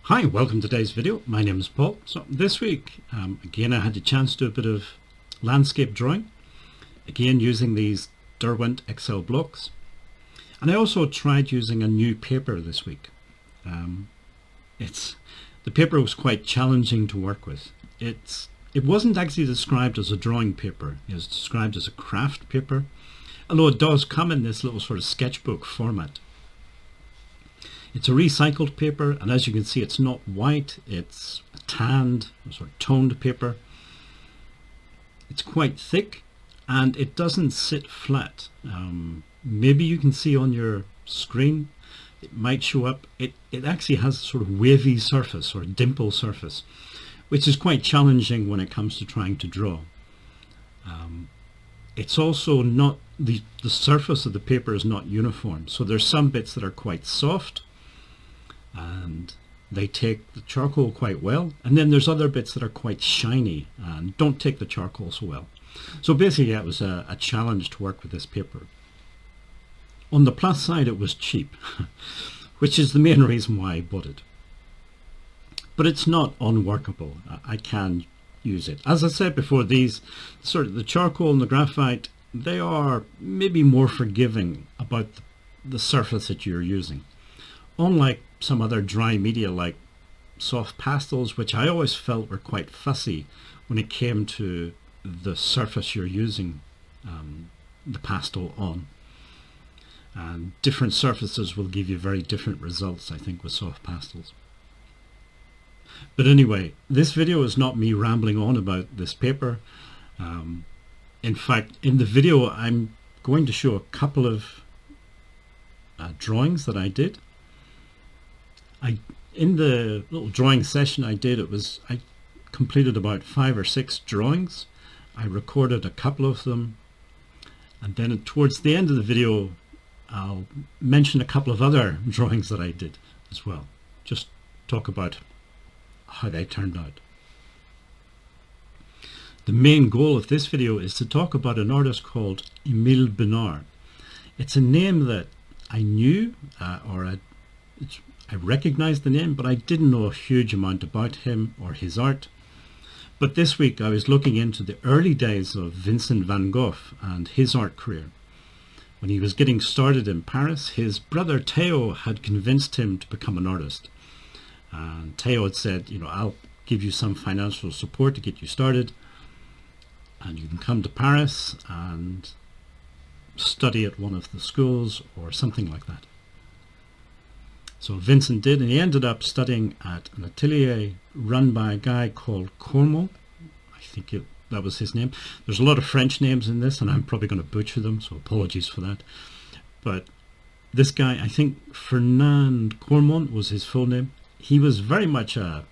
Hi, welcome to today's video. My name is Paul. So this week, again, I had a chance to do a bit of landscape drawing, again using these Derwent XL blocks. And I also tried using a new paper this week. The paper was quite challenging to work with. It wasn't actually described as a drawing paper. It was described as a craft paper, although it does come in this little sort of sketchbook format. It's a recycled paper, and as you can see, it's not white, it's a tanned, sort of toned paper. It's quite thick, and it doesn't sit flat. Maybe you can see on your screen, it might show up, it actually has a sort of wavy surface, or a dimple surface, which is quite challenging when it comes to trying to draw. It's also not, the surface of the paper is not uniform, so there's some bits that are quite soft, and they take the charcoal quite well, and then there's other bits that are quite shiny and don't take the charcoal so well. So basically, yeah, it was a challenge to work with this paper. On the plus side, it was cheap, which is the main reason why I bought it. But it's not unworkable. I can use it. As I said before, these sort of the charcoal and the graphite, they are maybe more forgiving about the surface that you're using. Unlike some other dry media like soft pastels, which I always felt were quite fussy when it came to the surface you're using the pastel on. And different surfaces will give you very different results, I think, with soft pastels. But anyway, this video is not me rambling on about this paper. In fact, in the video, I'm going to show a couple of drawings that I did. In the little drawing session I did, I completed about 5 or 6 drawings. I recorded a couple of them, and then towards the end of the video I'll mention a couple of other drawings that I did as well. Just talk about how they turned out. The main goal of this video is to talk about an artist called Emile Bernard. It's a name that I knew, I recognized the name, but I didn't know a huge amount about him or his art. But this week I was looking into the early days of Vincent van Gogh and his art career. When he was getting started in Paris, his brother Theo had convinced him to become an artist. And Theo had said, I'll give you some financial support to get you started, and you can come to Paris and study at one of the schools or something like that. So Vincent did, and he ended up studying at an atelier run by a guy called Cormon. I think that was his name. There's a lot of French names in this, and I'm probably going to butcher them, so apologies for that. But this guy, I think Fernand Cormon was his full name. He was very much a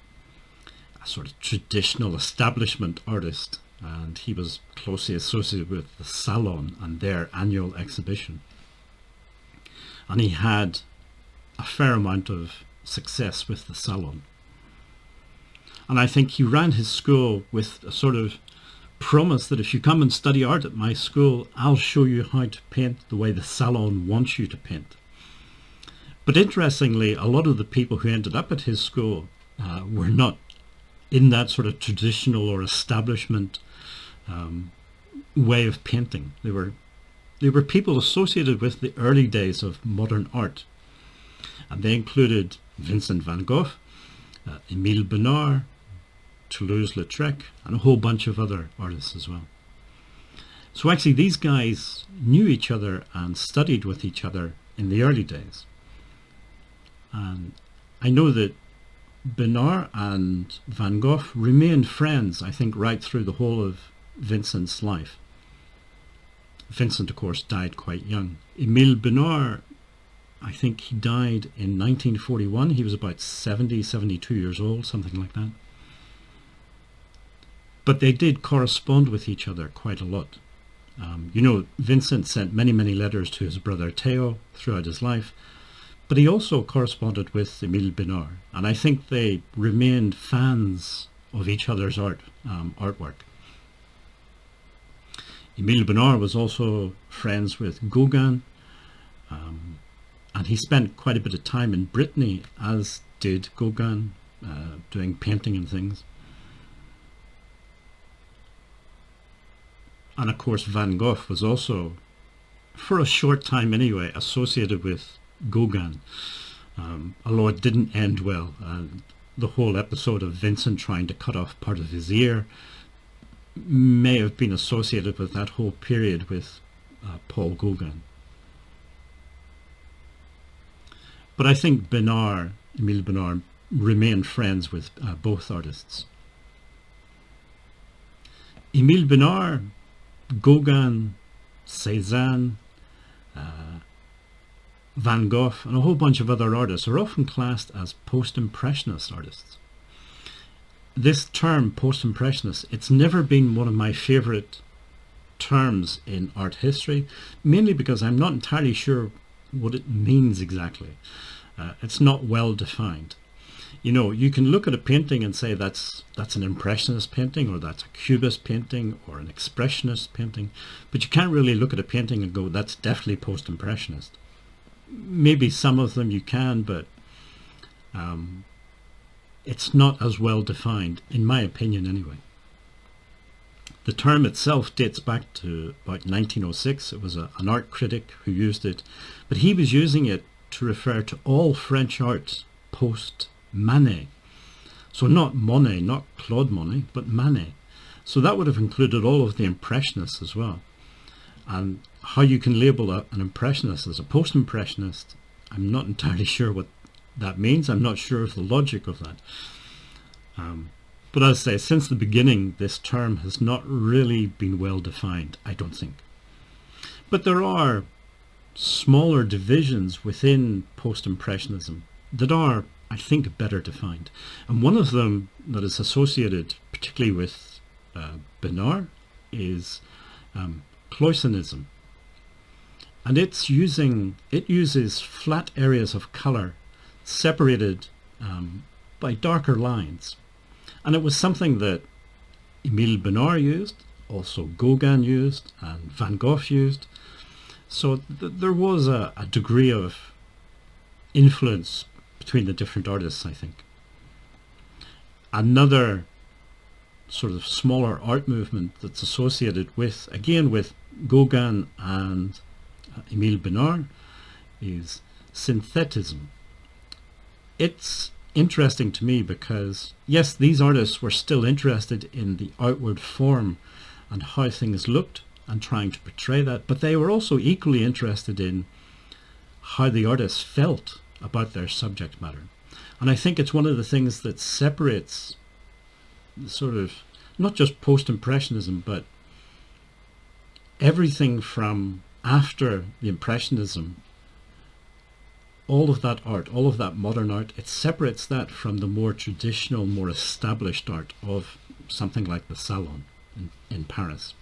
sort of traditional establishment artist, and he was closely associated with the Salon and their annual exhibition. And he had a fair amount of success with the Salon. And I think he ran his school with a sort of promise that if you come and study art at my school, I'll show you how to paint the way the Salon wants you to paint. But interestingly, a lot of the people who ended up at his school were not in that sort of traditional or establishment way of painting. They were people associated with the early days of modern art. And they included Vincent van Gogh, Emile Bernard, Toulouse-Lautrec, and a whole bunch of other artists as well. So actually these guys knew each other and studied with each other in the early days. And I know that Bernard and Van Gogh remained friends, I think, right through the whole of Vincent's life. Vincent, of course, died quite young. Emile Bernard, I think he died in 1941. He was about 70, 72 years old, something like that. But they did correspond with each other quite a lot. Vincent sent many, many letters to his brother Theo throughout his life, but he also corresponded with Emile Bernard, and I think they remained fans of each other's artwork. Emile Bernard was also friends with Gauguin, and he spent quite a bit of time in Brittany, as did Gauguin. doing painting and things. And of course Van Gogh was also, for a short time anyway, associated with Gauguin, although it didn't end well. The whole episode of Vincent trying to cut off part of his ear may have been associated with that whole period with Paul Gauguin. But I think Émile Bernard, remained friends with both artists. Émile Bernard, Gauguin, Cézanne, Van Gogh, and a whole bunch of other artists are often classed as post-impressionist artists. This term, post-impressionist, it's never been one of my favourite terms in art history, mainly because I'm not entirely sure what it means exactly. It's not well defined. You know, you can look at a painting and say that's an impressionist painting, or that's a cubist painting, or an expressionist painting, but you can't really look at a painting and go, that's definitely post-impressionist. Maybe some of them you can, but it's not as well defined, in my opinion anyway. The term itself dates back to about 1906. It was an art critic who used it, but he was using it to refer to all French art post-Manet. So not Monet, not Claude Monet, but Manet. So that would have included all of the Impressionists as well. And how you can label an Impressionist as a post-Impressionist, I'm not entirely sure what that means. I'm not sure of the logic of that. But as I say, since the beginning, this term has not really been well defined, I don't think. But there are smaller divisions within post-impressionism that are, I think, better defined. And one of them that is associated particularly with Bernard is Cloisonnism. And it uses flat areas of colour separated by darker lines. And it was something that Émile Bernard used, also Gauguin used, and Van Gogh used. So there was a degree of influence between the different artists, I think. Another sort of smaller art movement that's associated with, again, with Gauguin and Émile Bernard is synthetism. It's interesting to me because, yes, these artists were still interested in the outward form and how things looked and trying to portray that, but they were also equally interested in how the artists felt about their subject matter. And I think it's one of the things that separates sort of not just post-impressionism, but everything from after the Impressionism. All of that art, all of that modern art, it separates that from the more traditional, more established art of something like the Salon in Paris.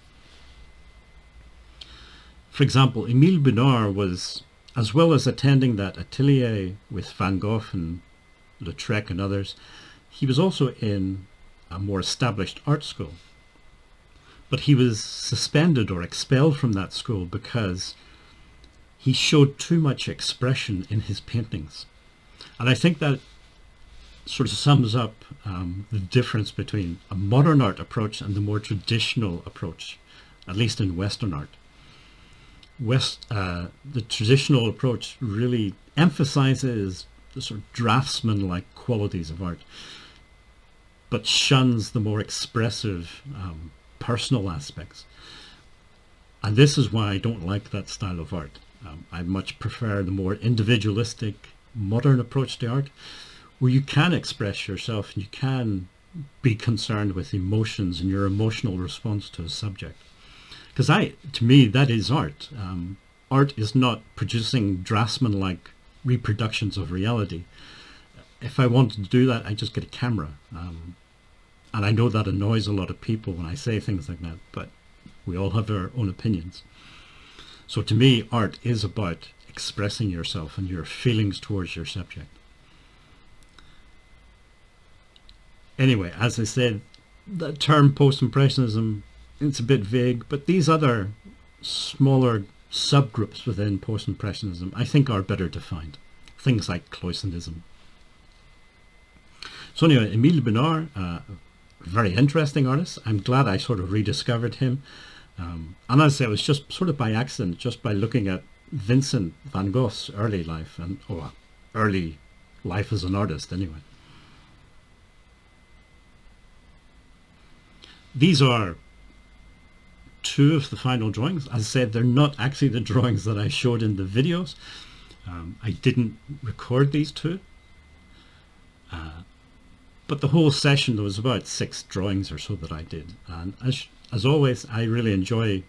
For example, Émile Bernard was, as well as attending that atelier with Van Gogh and Lautrec and others, he was also in a more established art school. But he was suspended or expelled from that school because he showed too much expression in his paintings. And I think that sort of sums up the difference between a modern art approach and the more traditional approach, at least in Western art. The traditional approach really emphasizes the sort of draftsman-like qualities of art, but shuns the more expressive personal aspects. And this is why I don't like that style of art. I much prefer the more individualistic, modern approach to art, where you can express yourself and you can be concerned with emotions and your emotional response to a subject. Because to me, that is art. Art is not producing draftsman-like reproductions of reality. If I wanted to do that, I just get a camera. And I know that annoys a lot of people when I say things like that, but we all have our own opinions. So to me, art is about expressing yourself and your feelings towards your subject. Anyway, as I said, the term post-impressionism, it's a bit vague, but these other smaller subgroups within post-impressionism I think are better defined. Things like Cloisonnism. So anyway, Emile Bernard, very interesting artist. I'm glad I sort of rediscovered him. And as I say, it was just sort of by accident, just by looking at Vincent van Gogh's early life, and early life as an artist anyway. These are two of the final drawings. As I said, they're not actually the drawings that I showed in the videos. I didn't record these two. But the whole session, there was about 6 drawings or so that I did. And as always, I really enjoy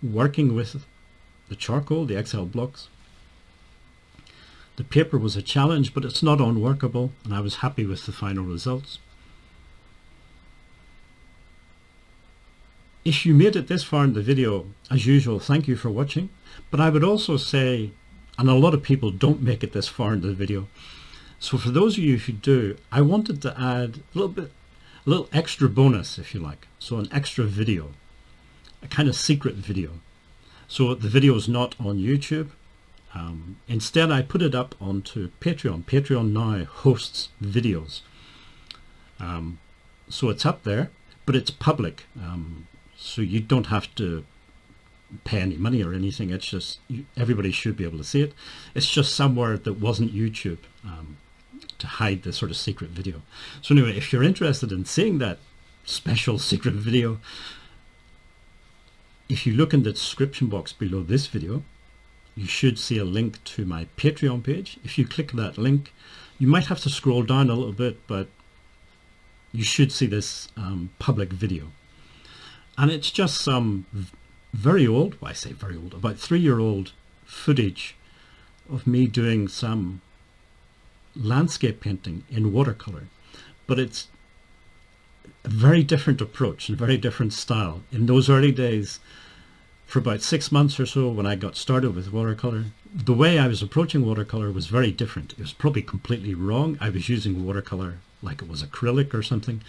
working with the charcoal, the XL blocks. The paper was a challenge, but it's not unworkable, and I was happy with the final results. If you made it this far in the video, as usual, thank you for watching. But I would also say, and a lot of people don't make it this far in the video, so for those of you who do, I wanted to add a little extra bonus, if you like. So an extra video, a kind of secret video. So the video is not on YouTube. Instead, I put it up onto Patreon. Patreon now hosts videos. So it's up there, but it's public. So you don't have to pay any money or anything. It's just, everybody should be able to see it. It's just somewhere that wasn't YouTube, to hide this sort of secret video. So anyway, if you're interested in seeing that special secret video, if you look in the description box below this video, you should see a link to my Patreon page. If you click that link, you might have to scroll down a little bit, but you should see this public video. And it's just some very old, well, I say very old, about 3-year-old footage of me doing some landscape painting in watercolor. But it's a very different approach and very different style. In those early days, for about 6 months or so when I got started with watercolor, the way I was approaching watercolor was very different. It was probably completely wrong. I was using watercolor like it was acrylic or something.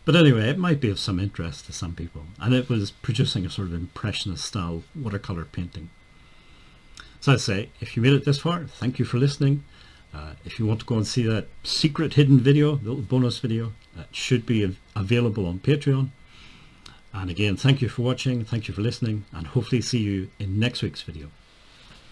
But anyway, it might be of some interest to some people. And it was producing a sort of impressionist style watercolor painting. So I'd say, if you made it this far, thank you for listening. If you want to go and see that secret hidden video, the little bonus video, that should be available on Patreon. And again, thank you for watching, thank you for listening, and hopefully see you in next week's video.